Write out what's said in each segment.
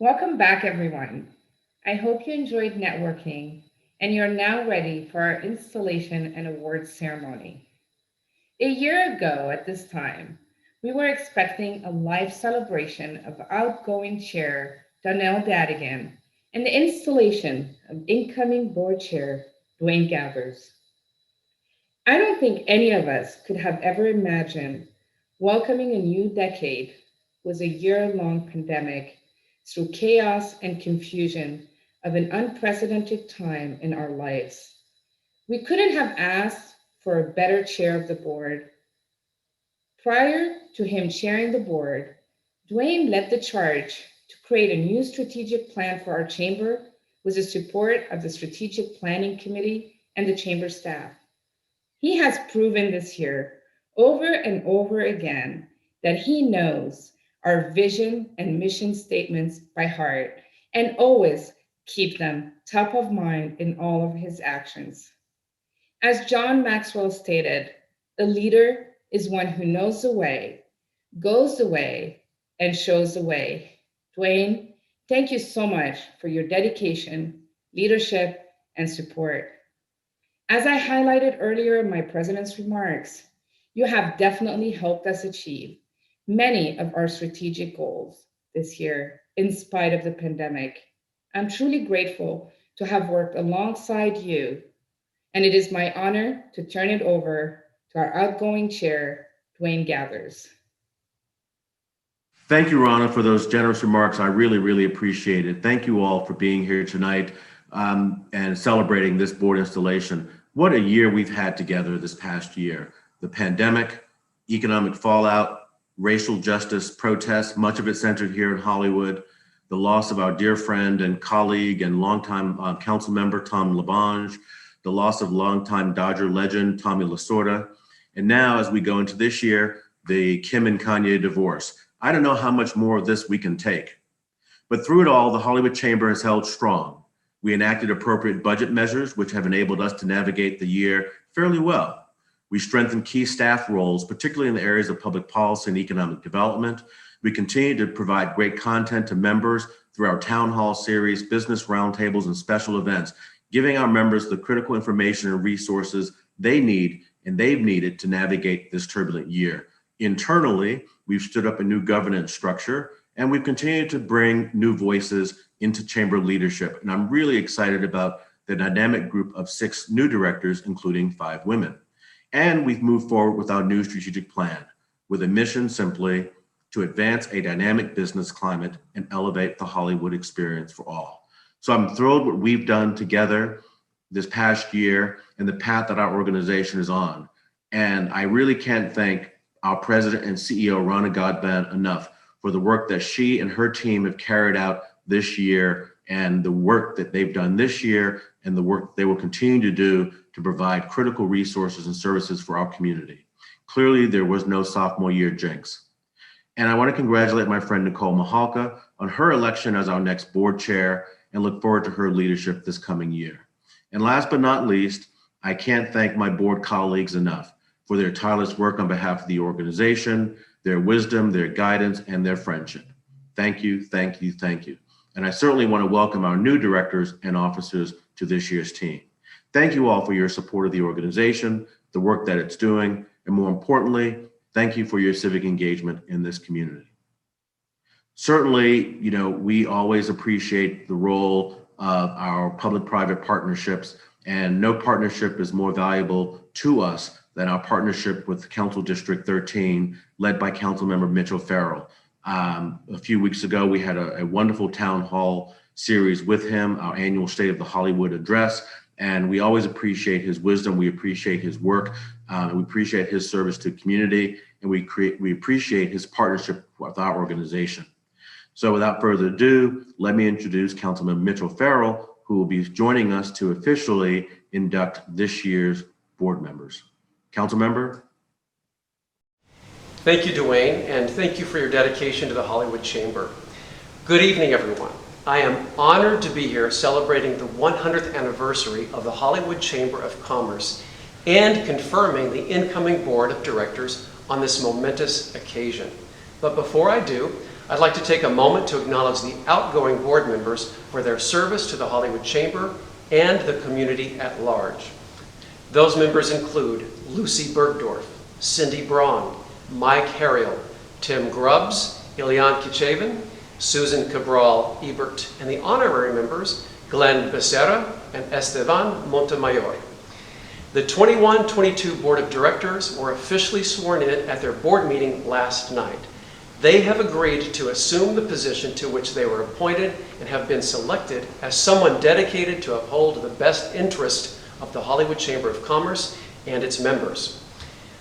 Welcome back, everyone. I hope you enjoyed networking and you're now ready for our installation and awards ceremony. A year ago at this time, we were expecting a live celebration of outgoing chair Donnell Dadigan and the installation of incoming board chair Dwayne Gathers. I don't think any of us could have ever imagined welcoming a new decade was a year-long pandemic through chaos and confusion of an unprecedented time in our lives. We couldn't have asked for a better chair of the board. Prior to him chairing the board, Dwayne led the charge to create a new strategic plan for our chamber with the support of the Strategic Planning Committee and the chamber staff. He has proven this year over and over again that he knows our vision and mission statements by heart and always keep them top of mind in all of his actions. As John Maxwell stated, a leader is one who knows the way, goes the way, and shows the way. Dwayne, thank you so much for your dedication, leadership, and support. As I highlighted earlier in my president's remarks, you have definitely helped us achieve many of our strategic goals this year, in spite of the pandemic. I'm truly grateful to have worked alongside you, and it is my honor to turn it over to our outgoing chair, Dwayne Gathers. Thank you, Rana, for those generous remarks. I really, really appreciate it. Thank you all for being here tonight and celebrating this board installation. What a year we've had together this past year. The pandemic, economic fallout, racial justice protests, much of it centered here in Hollywood, the loss of our dear friend and colleague and longtime council member, Tom LaBonge, the loss of longtime Dodger legend, Tommy Lasorda, and now as we go into this year, the Kim and Kanye divorce. I don't know how much more of this we can take. But through it all, the Hollywood Chamber has held strong. We enacted appropriate budget measures, which have enabled us to navigate the year fairly well. We strengthened key staff roles, particularly in the areas of public policy and economic development. We continue to provide great content to members through our town hall series, business roundtables, and special events, giving our members the critical information and resources they need and they've needed to navigate this turbulent year. Internally, we've stood up a new governance structure, and we've continued to bring new voices into chamber leadership. And I'm really excited about the dynamic group of 6 new directors, including 5 women. And we've moved forward with our new strategic plan with a mission simply to advance a dynamic business climate and elevate the Hollywood experience for all. So I'm thrilled what we've done together this past year and the path that our organization is on. And I really can't thank our president and CEO, Rana Godban, enough for the work that she and her team have carried out this year and the work that they've done this year and the work they will continue to do to provide critical resources and services for our community. Clearly, there was no sophomore year jinx. And I want to congratulate my friend Nicole Mahalka on her election as our next board chair and look forward to her leadership this coming year. And last but not least, I can't thank my board colleagues enough for their tireless work on behalf of the organization, their wisdom, their guidance, and their friendship. Thank you, thank you, thank you. And I certainly want to welcome our new directors and officers to this year's team. Thank you all for your support of the organization, the work that it's doing, and more importantly, thank you for your civic engagement in this community. Certainly, we always appreciate the role of our public-private partnerships, and no partnership is more valuable to us than our partnership with Council District 13, led by Councilmember Mitch O'Farrell. A few weeks ago, we had a wonderful town hall series with him, our annual State of the Hollywood address, and we always appreciate his wisdom, we appreciate his work, we appreciate his service to the community, and we appreciate his partnership with our organization. So without further ado, let me introduce Councilmember Mitch O'Farrell, who will be joining us to officially induct this year's board members. Councilmember. Thank you, Dwayne, and thank you for your dedication to the Hollywood Chamber. Good evening, everyone. I am honored to be here celebrating the 100th anniversary of the Hollywood Chamber of Commerce and confirming the incoming board of directors on this momentous occasion. But before I do, I'd like to take a moment to acknowledge the outgoing board members for their service to the Hollywood Chamber and the community at large. Those members include Lucy Bergdorf, Cindy Braun, Mike Harriel, Tim Grubbs, Ilian Kichevin, Susan Cabral Ebert, and the honorary members, Glenn Becerra and Esteban Montemayor. The 21-22 Board of Directors were officially sworn in at their board meeting last night. They have agreed to assume the position to which they were appointed and have been selected as someone dedicated to uphold the best interest of the Hollywood Chamber of Commerce and its members.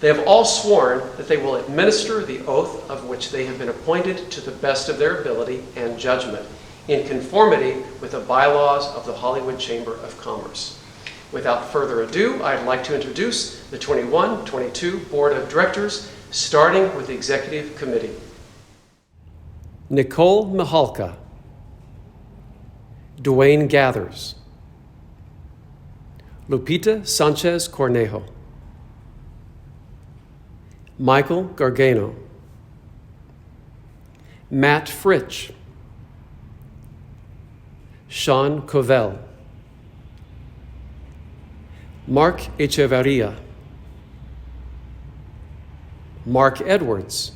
They have all sworn that they will administer the oath of which they have been appointed to the best of their ability and judgment, in conformity with the bylaws of the Hollywood Chamber of Commerce. Without further ado, I'd like to introduce the 21-22 Board of Directors, starting with the Executive Committee. Nicole Mihalka, Dwayne Gathers, Lupita Sanchez Cornejo, Michael Gargano, Matt Fritsch, Sean Covell, Mark Echevarria, Mark Edwards,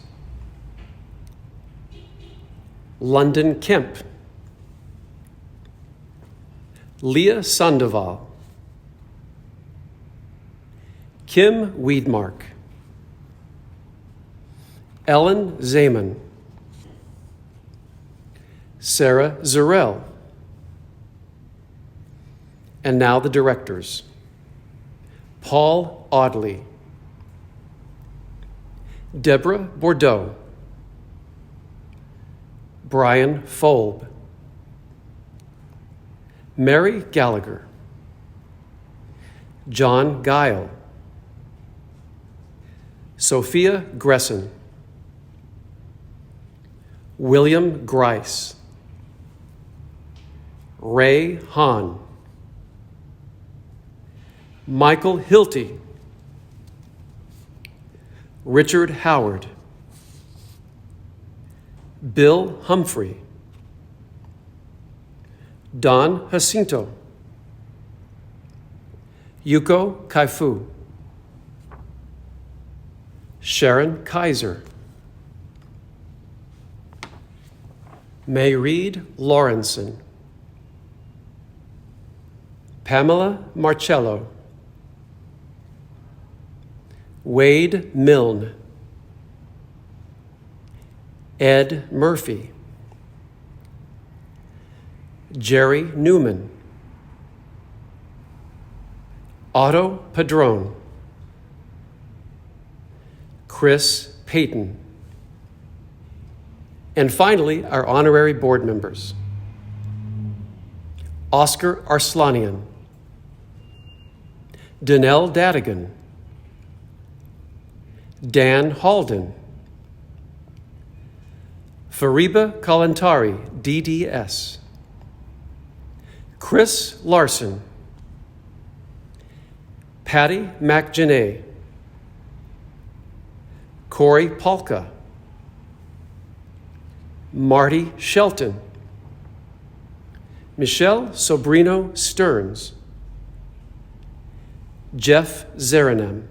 London Kemp, Leah Sandoval, Kim Weedmark, Ellen Zeman, Sarah Zarell, and now the directors. Paul Audley, Deborah Bordeaux, Brian Folb, Mary Gallagher, John Guile, Sophia Gresson, William Grice, Ray Hahn, Michael Hilty, Richard Howard, Bill Humphrey, Don Jacinto, Yuko Kaifu, Sharon Kaiser, Mayreed Lawrenson, Pamela Marcello, Wade Milne, Ed Murphy, Jerry Newman, Otto Padron, Chris Payton, and finally, our honorary board members: Oscar Arslanian, Danelle Dadigan, Dan Halden, Fariba Kalantari, DDS, Chris Larson, Patty McJanae, Corey Polka, Marty Shelton, Michelle Sobrino Stearns, Jeff Zeranem.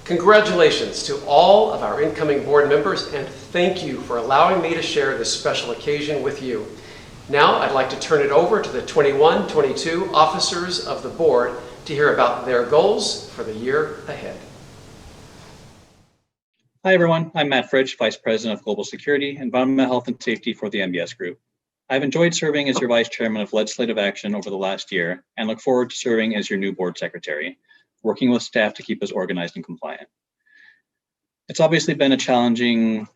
Congratulations to all of our incoming board members, and thank you for allowing me to share this special occasion with you. Now I'd like to turn it over to the 21-22 officers of the board to hear about their goals for the year ahead. Hi everyone, I'm Matt Fritsch, Vice President of Global Security, Environmental Health and Safety for the MBS Group. I've enjoyed serving as your Vice Chairman of Legislative Action over the last year and look forward to serving as your new Board Secretary, working with staff to keep us organized and compliant. It's obviously been a challenging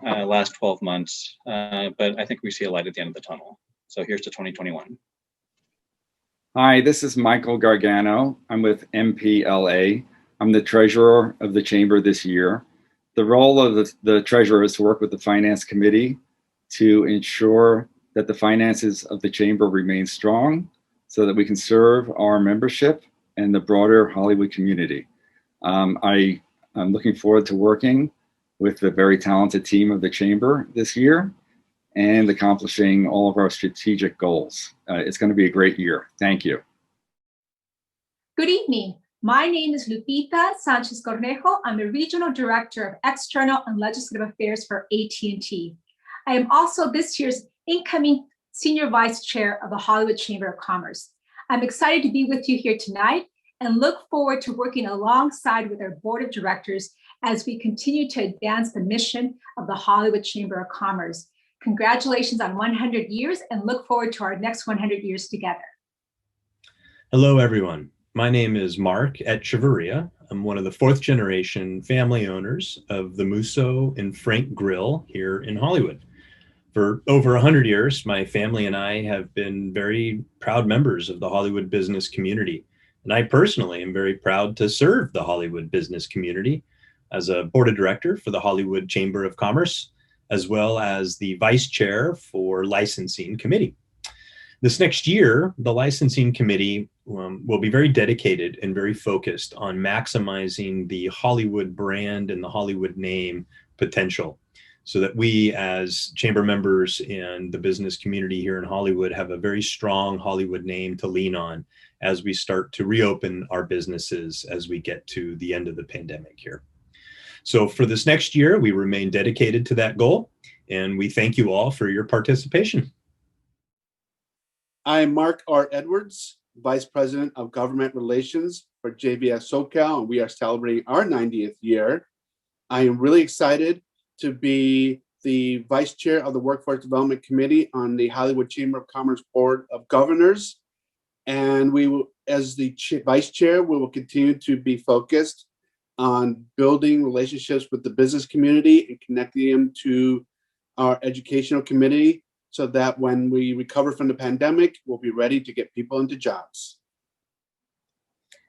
last 12 months, but I think we see a light at the end of the tunnel. So here's to 2021. Hi, this is Michael Gargano. I'm with MPLA. I'm the treasurer of the chamber this year. The role of the treasurer is to work with the finance committee to ensure that the finances of the chamber remain strong so that we can serve our membership and the broader Hollywood community. I'm looking forward to working with the very talented team of the Chamber this year and accomplishing all of our strategic goals. It's going to be a great year. Thank you. Good evening. My name is Lupita Sanchez Cornejo. I'm the Regional Director of External and Legislative Affairs for AT&T. I am also this year's incoming Senior Vice Chair of the Hollywood Chamber of Commerce. I'm excited to be with you here tonight and look forward to working alongside with our Board of Directors as we continue to advance the mission of the Hollywood Chamber of Commerce. Congratulations on 100 years and look forward to our next 100 years together. Hello, everyone. My name is Mark Echeverria. I'm one of the fourth generation family owners of the Musso and Frank Grill here in Hollywood. For over 100 years, my family and I have been very proud members of the Hollywood business community. And I personally am very proud to serve the Hollywood business community as a board of director for the Hollywood Chamber of Commerce, as well as the vice chair for licensing committee. This next year, the licensing committee will be very dedicated and very focused on maximizing the Hollywood brand and the Hollywood name potential, so that we as chamber members and the business community here in Hollywood have a very strong Hollywood name to lean on as we start to reopen our businesses as we get to the end of the pandemic here. So for this next year, we remain dedicated to that goal, and we thank you all for your participation. I'm Mark R. Edwards, Vice President of Government Relations for JVS SoCal, and we are celebrating our 90th year. I am really excited to be the Vice Chair of the Workforce Development Committee on the Hollywood Chamber of Commerce Board of Governors. And we will, as the Vice Chair, we will continue to be focused on building relationships with the business community and connecting them to our educational committee, so that when we recover from the pandemic, we'll be ready to get people into jobs.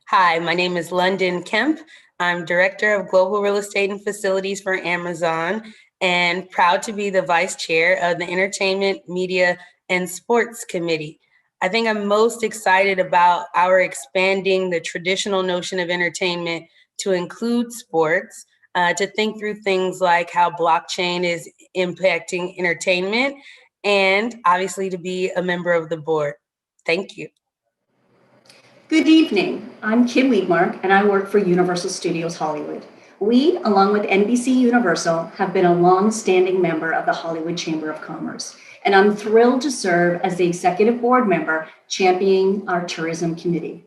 Hi, my name is London Kemp. I'm Director of Global Real Estate and Facilities for Amazon, and proud to be the Vice Chair of the Entertainment, Media, and Sports Committee. I think I'm most excited about our expanding the traditional notion of entertainment to include sports, to think through things like how blockchain is impacting entertainment, and obviously to be a member of the board. Thank you. Good evening. I'm Kim Weidmark, and I work for Universal Studios Hollywood. We, along with NBC Universal, have been a long-standing member of the Hollywood Chamber of Commerce, and I'm thrilled to serve as the executive board member championing our tourism committee.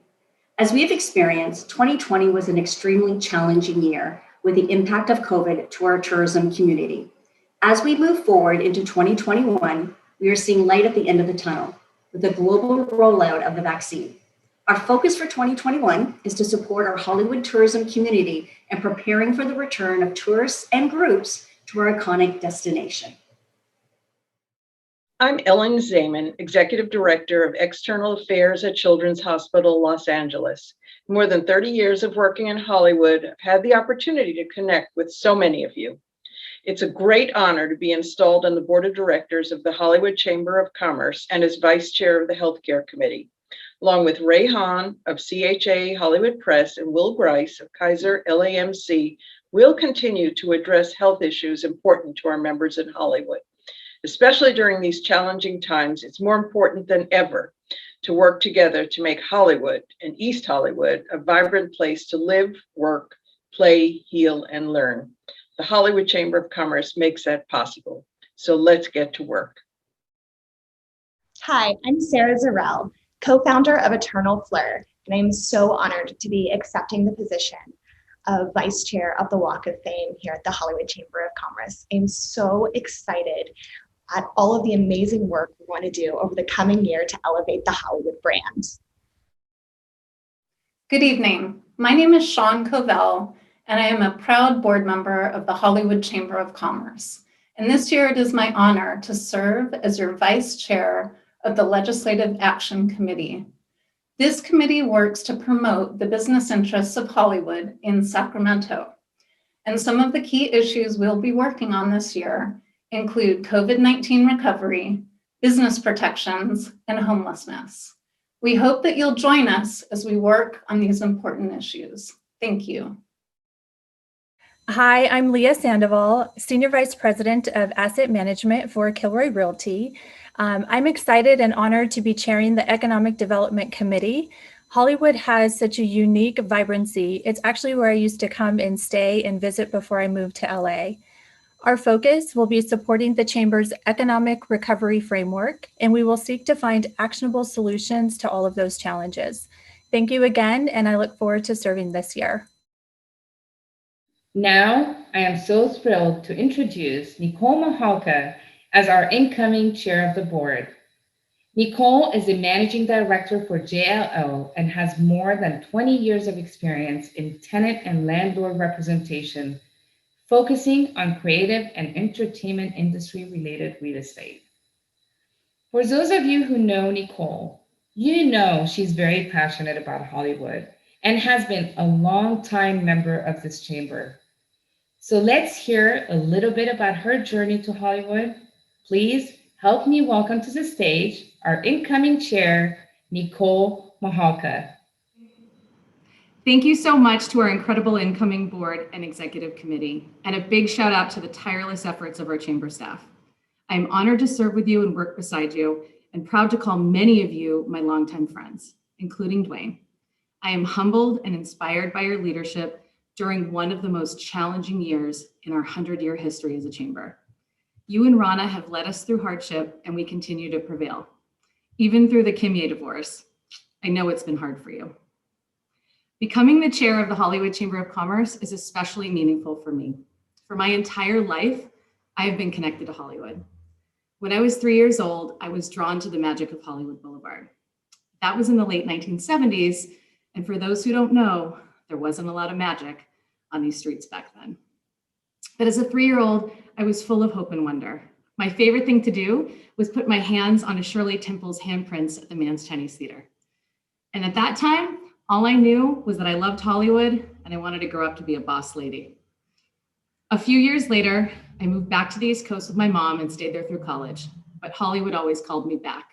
As we have experienced, 2020 was an extremely challenging year with the impact of COVID to our tourism community. As we move forward into 2021, we are seeing light at the end of the tunnel with the global rollout of the vaccine. Our focus for 2021 is to support our Hollywood tourism community and preparing for the return of tourists and groups to our iconic destination. I'm Ellen Zaman, Executive Director of External Affairs at Children's Hospital, Los Angeles. More than 30 years of working in Hollywood, I've had the opportunity to connect with so many of you. It's a great honor to be installed on the board of directors of the Hollywood Chamber of Commerce and as vice chair of the Healthcare Committee, along with Ray Hahn of CHA Hollywood Press and Will Grice of Kaiser LAMC. We'll continue to address health issues important to our members in Hollywood. Especially during these challenging times, it's more important than ever to work together to make Hollywood and East Hollywood a vibrant place to live, work, play, heal, and learn. The Hollywood Chamber of Commerce makes that possible. So let's get to work. Hi, I'm Sarah Zarrell, co-founder of Eternal Fleur, and I'm so honored to be accepting the position of Vice Chair of the Walk of Fame here at the Hollywood Chamber of Commerce. I'm so excited at all of the amazing work we want to do over the coming year to elevate the Hollywood brand. Good evening. My name is Sean Covell, and I am a proud board member of the Hollywood Chamber of Commerce. And this year it is my honor to serve as your vice chair of the Legislative Action Committee. This committee works to promote the business interests of Hollywood in Sacramento. And some of the key issues we'll be working on this year include COVID-19 recovery, business protections, and homelessness. We hope that you'll join us as we work on these important issues. Thank you. Hi, I'm Leah Sandoval, Senior Vice President of Asset Management for Kilroy Realty. I'm excited and honored to be chairing the Economic Development Committee. Hollywood has such a unique vibrancy. It's actually where I used to come and stay and visit before I moved to LA. Our focus will be supporting the Chamber's economic recovery framework, and we will seek to find actionable solutions to all of those challenges. Thank you again, and I look forward to serving this year. Now, I am so thrilled to introduce Nicole Mahalka as our incoming chair of the board. Nicole is the managing director for JLL and has more than 20 years of experience in tenant and landlord representation, focusing on creative and entertainment industry related real estate. For those of you who know Nicole, you know she's very passionate about Hollywood and has been a long-time member of this chamber. So let's hear a little bit about her journey to Hollywood. Please help me welcome to the stage our incoming chair, Nicole Mahalka. Thank you so much to our incredible incoming board and executive committee, and a big shout out to the tireless efforts of our chamber staff. I am honored to serve with you and work beside you, and proud to call many of you my longtime friends, including Dwayne. I am humbled and inspired by your leadership during one of the most challenging years in our 100-year history as a chamber. You and Rana have led us through hardship, and we continue to prevail. Even through the Kimye divorce, I know it's been hard for you. Becoming the chair of the Hollywood Chamber of Commerce is especially meaningful for me. For my entire life, I have been connected to Hollywood. When I was 3 years old, I was drawn to the magic of Hollywood Boulevard. That was in the late 1970s, and for those who don't know, there wasn't a lot of magic on these streets back then. But as a 3-year-old, I was full of hope and wonder. My favorite thing to do was put my hands on a Shirley Temple's handprints at the Mann's Chinese Theater. And at that time, all I knew was that I loved Hollywood and I wanted to grow up to be a boss lady. A few years later, I moved back to the East Coast with my mom and stayed there through college, but Hollywood always called me back.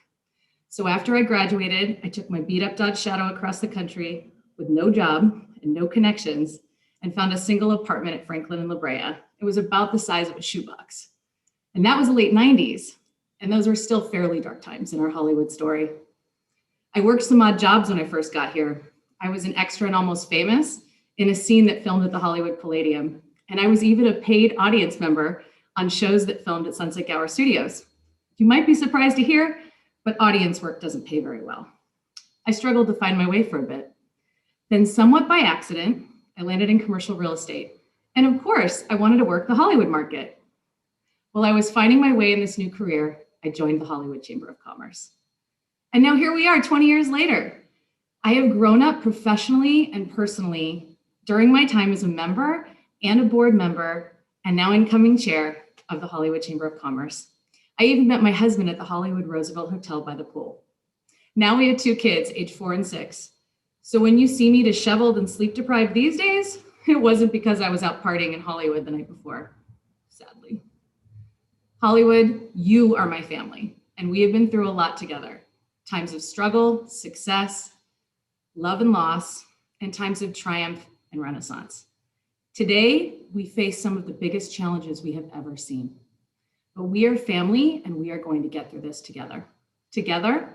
So after I graduated, I took my beat up Dodge Shadow across the country with no job and no connections and found a single apartment at Franklin and La Brea. It was about the size of a shoebox. And that was the late 90s. And those were still fairly dark times in our Hollywood story. I worked some odd jobs when I first got here. I was an extra and Almost Famous in a scene that filmed at the Hollywood Palladium. And I was even a paid audience member on shows that filmed at Sunset Gower Studios. You might be surprised to hear, but audience work doesn't pay very well. I struggled to find my way for a bit. Then somewhat by accident, I landed in commercial real estate. And of course, I wanted to work the Hollywood market. While I was finding my way in this new career, I joined the Hollywood Chamber of Commerce. And now here we are 20 years later. I have grown up professionally and personally during my time as a member and a board member, and now incoming chair of the Hollywood Chamber of Commerce. I even met my husband at the Hollywood Roosevelt Hotel by the pool. Now we have 2 kids, age 4 and 6. So when you see me disheveled and sleep deprived these days, it wasn't because I was out partying in Hollywood the night before, sadly. Hollywood, you are my family, and we have been through a lot together. Times of struggle, success, love and loss, and times of triumph and renaissance. Today, we face some of the biggest challenges we have ever seen. But we are family, and we are going to get through this together. Together,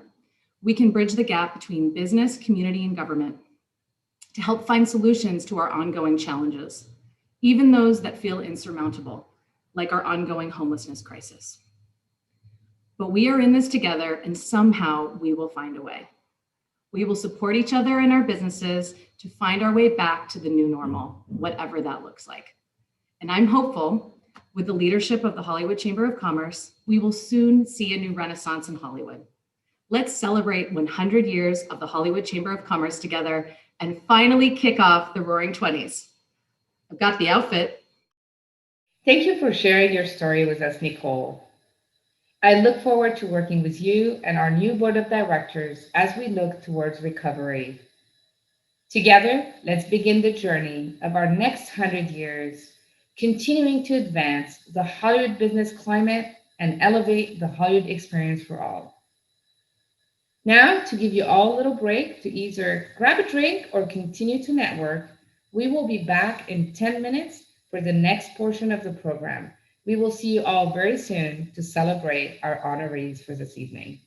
we can bridge the gap between business, community, and government to help find solutions to our ongoing challenges, even those that feel insurmountable, like our ongoing homelessness crisis. But we are in this together, and somehow we will find a way. We will support each other in our businesses to find our way back to the new normal, whatever that looks like. And I'm hopeful, with the leadership of the Hollywood Chamber of Commerce, we will soon see a new renaissance in Hollywood. Let's celebrate 100 years of the Hollywood Chamber of Commerce together and finally kick off the Roaring 20s. I've got the outfit. Thank you for sharing your story with us, Nicole. I look forward to working with you and our new board of directors as we look towards recovery. Together, let's begin the journey of our next 100 years, continuing to advance the Hollywood business climate and elevate the Hollywood experience for all. Now, to give you all a little break to either grab a drink or continue to network, we will be back in 10 minutes for the next portion of the program. We will see you all very soon to celebrate our honorees for this evening.